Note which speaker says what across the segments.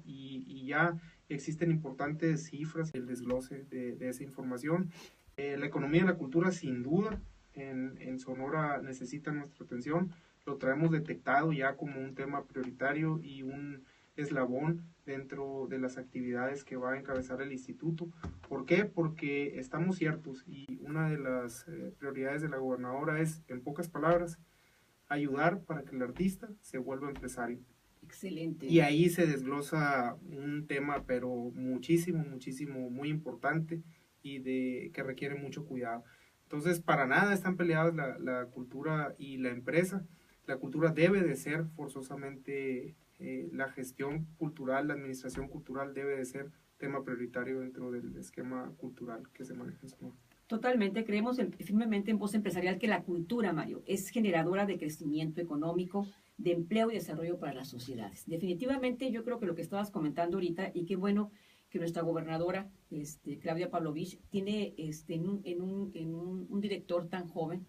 Speaker 1: y ya existen importantes cifras y el desglose de esa información. La economía y la cultura sin duda en Sonora necesitan nuestra atención, lo traemos detectado ya como un tema prioritario y un eslabón dentro de las actividades que va a encabezar el instituto. ¿Por qué? Porque estamos ciertos y una de las prioridades de la gobernadora es, en pocas palabras, ayudar para que el artista se vuelva empresario.
Speaker 2: Excelente.
Speaker 1: Y ahí se desglosa un tema, pero muchísimo, muchísimo, muy importante y que requiere mucho cuidado. Entonces, para nada están peleadas la cultura y la empresa. La cultura debe de ser forzosamente, la gestión cultural, la administración cultural debe de ser tema prioritario dentro del esquema cultural que se maneja en Sonora.
Speaker 2: Totalmente, creemos firmemente en Voz Empresarial que la cultura, Mario, es generadora de crecimiento económico, de empleo y desarrollo para las sociedades. Definitivamente, yo creo que lo que estabas comentando ahorita, y qué bueno que nuestra gobernadora, Claudia Pavlovich, tiene un director tan joven,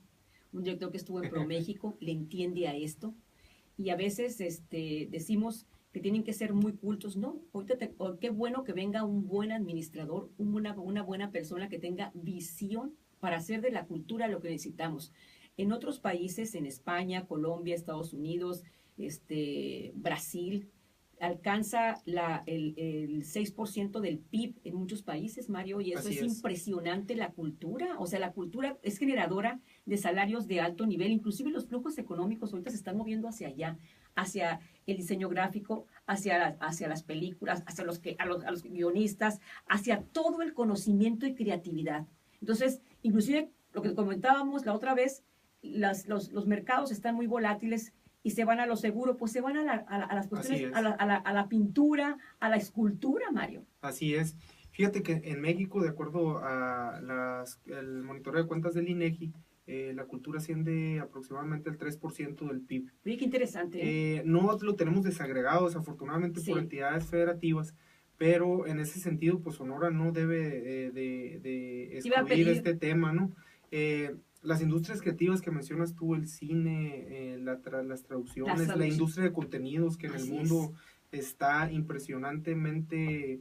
Speaker 2: un director que estuvo en ProMéxico, le entiende a esto, y a veces decimos que tienen que ser muy cultos, ¿no? Qué bueno que venga un buen administrador, una buena persona que tenga visión para hacer de la cultura lo que necesitamos. En otros países, en España, Colombia, Estados Unidos, Brasil, alcanza el 6% del PIB en muchos países, Mario, y eso es impresionante la cultura. O sea, la cultura es generadora de salarios de alto nivel, inclusive los flujos económicos ahorita se están moviendo hacia allá, hacia el diseño gráfico, hacia las películas, hacia a los guionistas, hacia todo el conocimiento y creatividad. Entonces, inclusive lo que comentábamos la otra vez, los mercados están muy volátiles y se van a lo seguro, pues se van a las cuestiones, a la pintura, a la escultura, Mario.
Speaker 1: Así es. Fíjate que en México, de acuerdo a el monitoreo de cuentas del INEGI, la cultura asciende aproximadamente el 3% del PIB.
Speaker 2: Oye, qué interesante.
Speaker 1: No lo tenemos desagregado, desafortunadamente, por entidades federativas, pero en ese sentido, pues Sonora no debe de excluir este tema, ¿no? Las industrias creativas que mencionas tú, el cine, las traducciones, la industria de contenidos que en el mundo está impresionantemente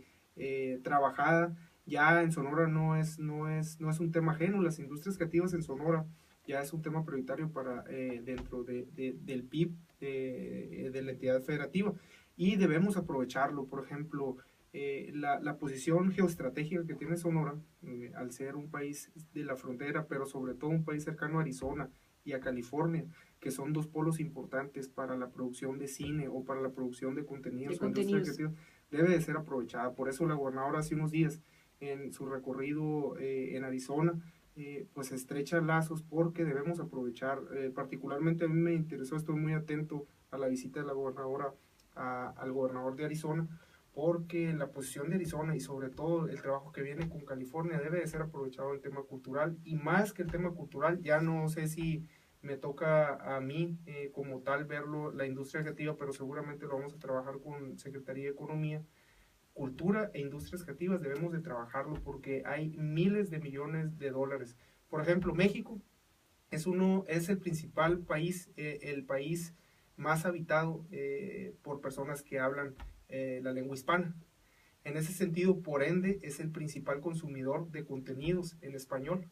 Speaker 1: trabajada, ya en Sonora no es un tema ajeno. Las industrias creativas en Sonora ya es un tema prioritario para dentro del PIB de la entidad federativa y debemos aprovecharlo. Por ejemplo, la posición geoestratégica que tiene Sonora, al ser un país de la frontera, pero sobre todo un país cercano a Arizona y a California, que son dos polos importantes para la producción de cine o para la producción de contenidos. Debe de ser aprovechada. Por eso la gobernadora hace unos días en su recorrido en Arizona, pues estrecha lazos porque debemos aprovechar. Particularmente a mí me interesó, estoy muy atento a la visita de la gobernadora al gobernador de Arizona, porque la posición de Arizona y sobre todo el trabajo que viene con California debe de ser aprovechado el tema cultural, y más que el tema cultural, ya no sé si me toca a mí como tal verlo, la industria creativa, pero seguramente lo vamos a trabajar con Secretaría de Economía. Cultura e industrias creativas debemos de trabajarlo porque hay miles de millones de dólares. Por ejemplo, México es el principal país, el país más habitado por personas que hablan la lengua hispana. En ese sentido, por ende, es el principal consumidor de contenidos en español.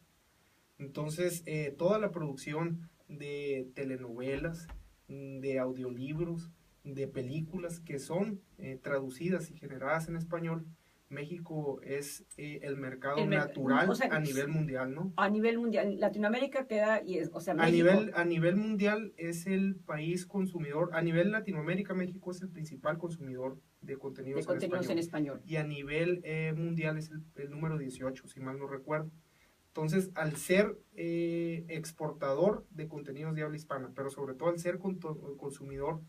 Speaker 1: Entonces, toda la producción de telenovelas, de audiolibros, de películas que son traducidas y generadas en español, México es el mercado natural, o sea, a nivel mundial, ¿no?
Speaker 2: A nivel mundial, Latinoamérica queda, o sea,
Speaker 1: México. A nivel mundial es el país consumidor, a nivel Latinoamérica, México es el principal consumidor de contenidos, en español. Y a nivel mundial es el número 18, si mal no recuerdo. Entonces, al ser exportador de contenidos de habla hispana, pero sobre todo al ser consumidor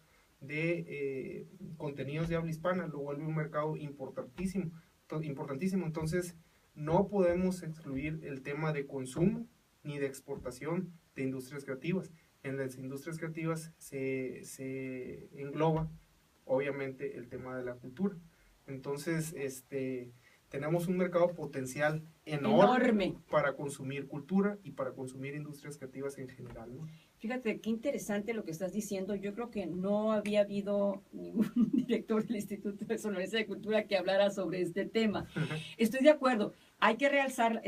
Speaker 1: de contenidos de habla hispana, lo vuelve un mercado importantísimo. Entonces, no podemos excluir el tema de consumo ni de exportación de industrias creativas. En las industrias creativas se engloba, obviamente, el tema de la cultura. Entonces, tenemos un mercado potencial enorme para consumir cultura y para consumir industrias creativas en general, ¿no?
Speaker 2: Fíjate, qué interesante lo que estás diciendo. Yo creo que no había habido ningún director del Instituto de Sonorense de Cultura que hablara sobre este tema. Estoy de acuerdo. Hay que realzar,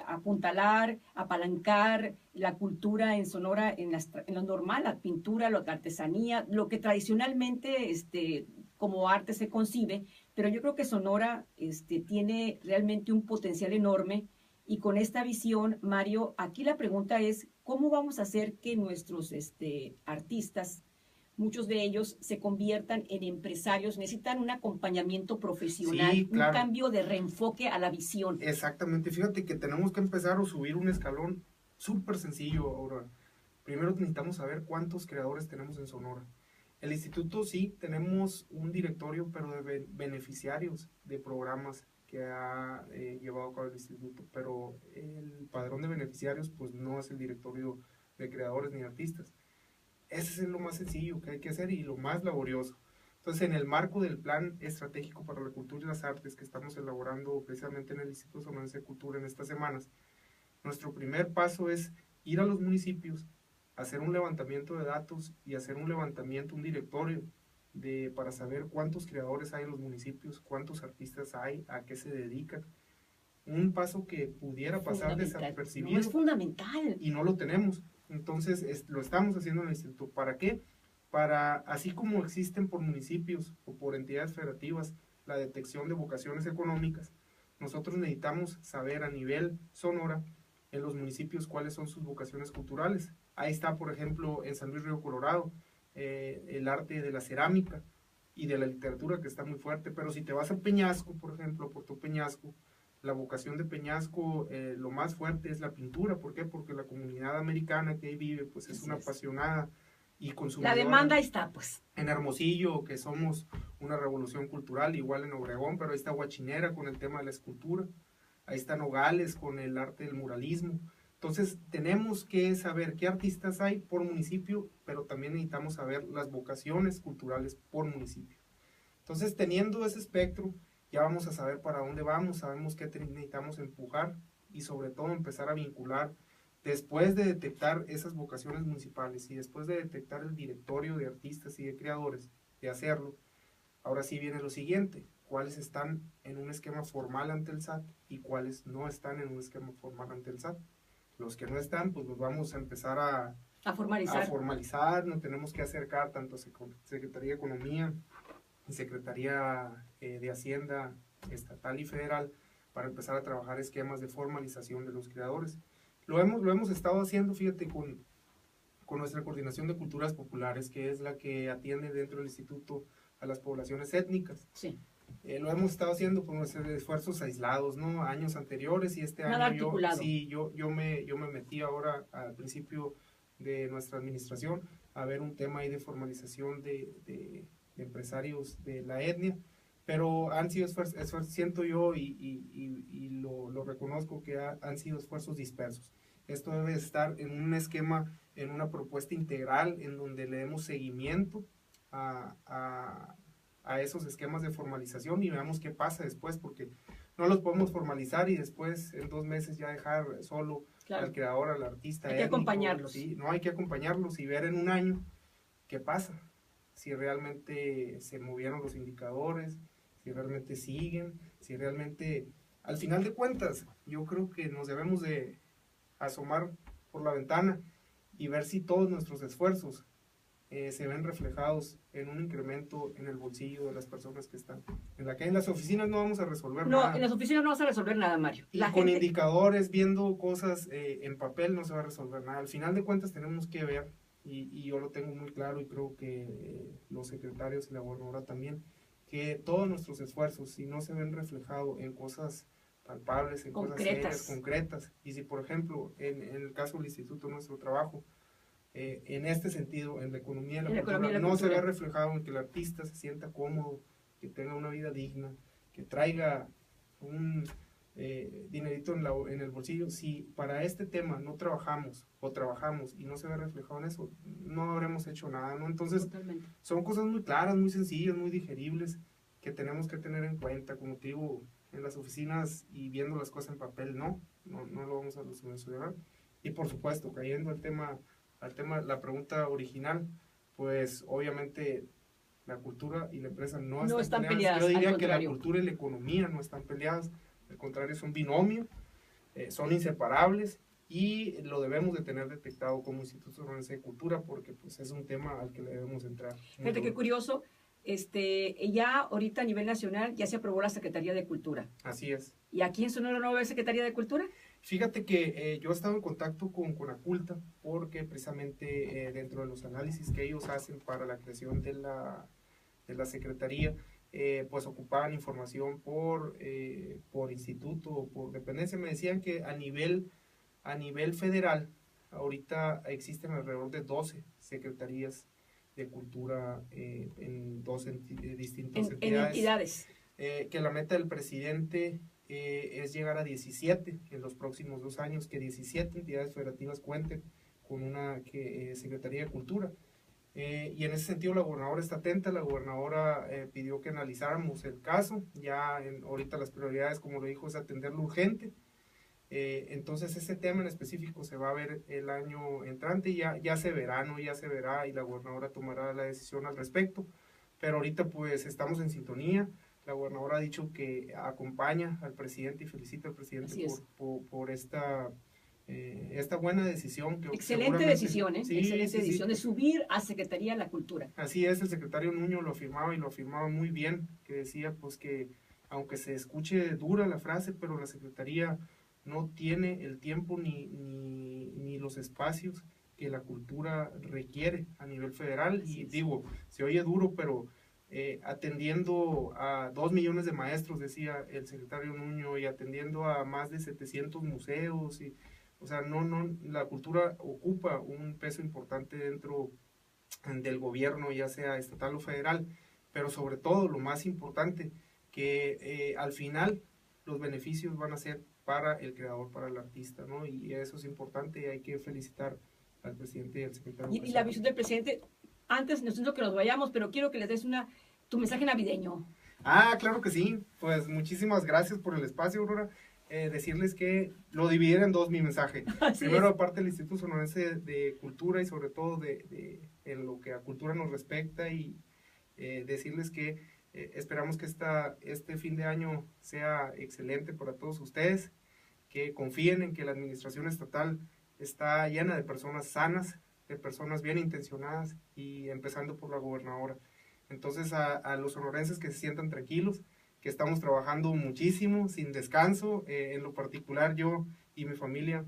Speaker 2: apuntalar, apalancar la cultura en Sonora, en lo normal, la pintura, la artesanía, lo que tradicionalmente como arte se concibe, pero yo creo que Sonora tiene realmente un potencial enorme. Y con esta visión, Mario, aquí la pregunta es, ¿cómo vamos a hacer que nuestros artistas, muchos de ellos, se conviertan en empresarios? Necesitan un acompañamiento profesional,
Speaker 1: sí, claro,
Speaker 2: un cambio de reenfoque a la visión.
Speaker 1: Exactamente, fíjate que tenemos que empezar a subir un escalón súper sencillo ahora. Primero necesitamos saber cuántos creadores tenemos en Sonora. El instituto sí, tenemos un directorio, pero de beneficiarios de programas que ha llevado a cabo el instituto, pero el padrón de beneficiarios pues no es el directorio de creadores ni artistas. Ese es lo más sencillo que hay que hacer y lo más laborioso. Entonces, en el marco del Plan Estratégico para la Cultura y las Artes que estamos elaborando precisamente en el Instituto Sonorense de Cultura en estas semanas, nuestro primer paso es ir a los municipios, hacer un levantamiento de datos y hacer un levantamiento, un directorio para saber cuántos creadores hay en los municipios, cuántos artistas hay, a qué se dedican. Un paso que pudiera pasar desapercibido.
Speaker 2: No, es fundamental.
Speaker 1: Y no lo tenemos. Entonces, lo estamos haciendo en el instituto. ¿Para qué? Para, así como existen por municipios o por entidades federativas la detección de vocaciones económicas, nosotros necesitamos saber a nivel Sonora, en los municipios, cuáles son sus vocaciones culturales. Ahí está, por ejemplo, en San Luis Río Colorado, el arte de la cerámica y de la literatura, que está muy fuerte. Pero si te vas a Peñasco, por ejemplo, Puerto Peñasco, la vocación de Peñasco, lo más fuerte es la pintura. ¿Por qué? Porque la comunidad americana que ahí vive, pues es una apasionada y consumidora.
Speaker 2: La demanda está, pues.
Speaker 1: En Hermosillo, que somos una revolución cultural, igual en Obregón, pero ahí está Huachinera con el tema de la escultura. Ahí está Nogales con el arte del muralismo. Entonces, tenemos que saber qué artistas hay por municipio, pero también necesitamos saber las vocaciones culturales por municipio. Entonces, teniendo ese espectro, ya vamos a saber para dónde vamos, sabemos qué necesitamos empujar y sobre todo empezar a vincular, después de detectar esas vocaciones municipales y después de detectar el directorio de artistas y de creadores, de hacerlo. Ahora sí viene lo siguiente, cuáles están en un esquema formal ante el SAT y cuáles no están en un esquema formal ante el SAT. Los que no están, pues los vamos a empezar a formalizar, nos tenemos que acercar tanto a Secretaría de Economía y Secretaría de Hacienda estatal y federal para empezar a trabajar esquemas de formalización de los creadores. Lo hemos estado haciendo, fíjate, con nuestra Coordinación de Culturas Populares, que es la que atiende dentro del instituto a las poblaciones étnicas.
Speaker 2: Sí.
Speaker 1: Lo hemos estado haciendo con nuestros esfuerzos aislados, ¿no? Años anteriores y este
Speaker 2: Nada
Speaker 1: año
Speaker 2: articulado.
Speaker 1: yo me metí ahora al principio de nuestra administración a ver un tema ahí de formalización de empresarios de la etnia, pero han sido esfuerzos, siento yo y lo reconozco que han sido esfuerzos dispersos. Esto debe estar en un esquema, en una propuesta integral en donde le demos seguimiento a esos esquemas de formalización y veamos qué pasa después, porque no los podemos formalizar y después en 2 meses ya dejar solo al creador, al artista.
Speaker 2: Hay que acompañarlos.
Speaker 1: ¿Sí? No, hay que acompañarlos y ver en un año qué pasa, si realmente se movieron los indicadores, si realmente siguen, si realmente, al final de cuentas, yo creo que nos debemos de asomar por la ventana y ver si todos nuestros esfuerzos se ven reflejados en un incremento en el bolsillo de las personas que están en la calle. En las oficinas no vamos a resolver nada.
Speaker 2: No, en las oficinas no vas a resolver nada, Mario.
Speaker 1: Y con indicadores, viendo cosas en papel, no se va a resolver nada. Al final de cuentas tenemos que ver, y yo lo tengo muy claro y creo que los secretarios y la gobernadora también, que todos nuestros esfuerzos, si no se ven reflejados en cosas palpables, en cosas serias, concretas, y si por ejemplo en el caso del instituto, nuestro trabajo, en este sentido, en la economía de la cultura, no se ve reflejado en que el artista se sienta cómodo, que tenga una vida digna, que traiga un dinerito en el bolsillo. Si para este tema no trabajamos o trabajamos y no se ve reflejado en eso, no habremos hecho nada, ¿no? Entonces, son cosas muy claras, muy sencillas, muy digeribles, que tenemos que tener en cuenta. Como te digo, en las oficinas y viendo las cosas en papel, no lo vamos a solucionar. Y por supuesto, cayendo al tema al tema, la pregunta original, pues obviamente la cultura y la empresa no están peleadas. Yo diría que la cultura y la economía no están peleadas, al contrario, son binomio, son inseparables, y lo debemos de tener detectado como Instituto Sonorense de Cultura, porque pues es un tema al que le debemos entrar.
Speaker 2: Fíjate qué curioso, ya ahorita a nivel nacional ya se aprobó la Secretaría de Cultura.
Speaker 1: Así es.
Speaker 2: ¿Y aquí en Sonora no va a haber Secretaría de Cultura?
Speaker 1: Fíjate que yo he estado en contacto con Conaculta, porque precisamente dentro de los análisis que ellos hacen para la creación de la Secretaría, pues ocupaban información por instituto o por dependencia. Me decían que a nivel federal, ahorita existen alrededor de 12 secretarías de cultura en distintas
Speaker 2: entidades.
Speaker 1: Que la meta del presidente es llegar a 17 en los próximos 2 años, que 17 entidades federativas cuenten con una Secretaría de Cultura. Y en ese sentido la gobernadora está atenta. La gobernadora pidió que analizáramos el caso. Ya ahorita las prioridades, como lo dijo, es atenderlo urgente. Entonces ese tema en específico se va a ver el año entrante, y ya se verá, ¿no? Ya se verá, y la gobernadora tomará la decisión al respecto. Pero ahorita pues estamos en sintonía. La gobernadora ha dicho que acompaña al presidente y felicita al presidente por esta buena decisión.
Speaker 2: Excelente decisión, ¿eh? Sí, excelente decisión de subir a Secretaría de la Cultura.
Speaker 1: Así es, el secretario Nuño lo afirmaba, y lo afirmaba muy bien, que decía pues que aunque se escuche dura la frase, pero la Secretaría no tiene el tiempo ni los espacios que la cultura requiere a nivel federal. Y digo, se oye duro, pero atendiendo a 2 millones de maestros, decía el secretario Nuño, y atendiendo a más de 700 museos, y o sea, la cultura ocupa un peso importante dentro del gobierno, ya sea estatal o federal, pero sobre todo, lo más importante, que al final los beneficios van a ser para el creador, para el artista, ¿no? Y eso es importante, y hay que felicitar al presidente y al secretario.
Speaker 2: Y la visión del presidente, antes, no siento que nos vayamos, pero quiero que les des tu mensaje navideño.
Speaker 1: Claro que sí. Pues muchísimas gracias por el espacio, Aurora. Decirles que lo dividiré en 2 mi mensaje. Primero, aparte del Instituto Sonorense de Cultura, y sobre todo en lo que a cultura nos respecta, y decirles que esperamos que este fin de año sea excelente para todos ustedes, que confíen en que la administración estatal está llena de personas sanas, de personas bien intencionadas, y empezando por la gobernadora. Entonces a los sonorenses, que se sientan tranquilos, que estamos trabajando muchísimo, sin descanso. En lo particular, yo y mi familia,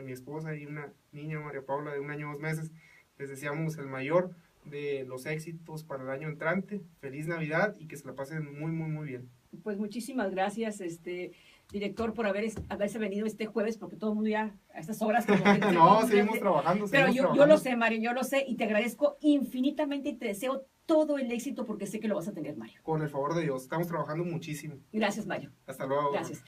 Speaker 1: mi esposa y una niña, María Paula, de 1 año 2 meses, les deseamos el mayor de los éxitos para el año entrante. Feliz Navidad, y que se la pasen muy, muy, muy bien.
Speaker 2: Pues muchísimas gracias, director, por haberse venido este jueves, porque todo el mundo ya a estas horas...
Speaker 1: No, seguimos trabajando.
Speaker 2: Pero yo lo sé, Mario, yo lo sé, y te agradezco infinitamente, y te deseo todo el éxito, porque sé que lo vas a tener, Mario.
Speaker 1: Con el favor de Dios, estamos trabajando muchísimo.
Speaker 2: Gracias, Mario.
Speaker 1: Hasta luego.
Speaker 2: Gracias.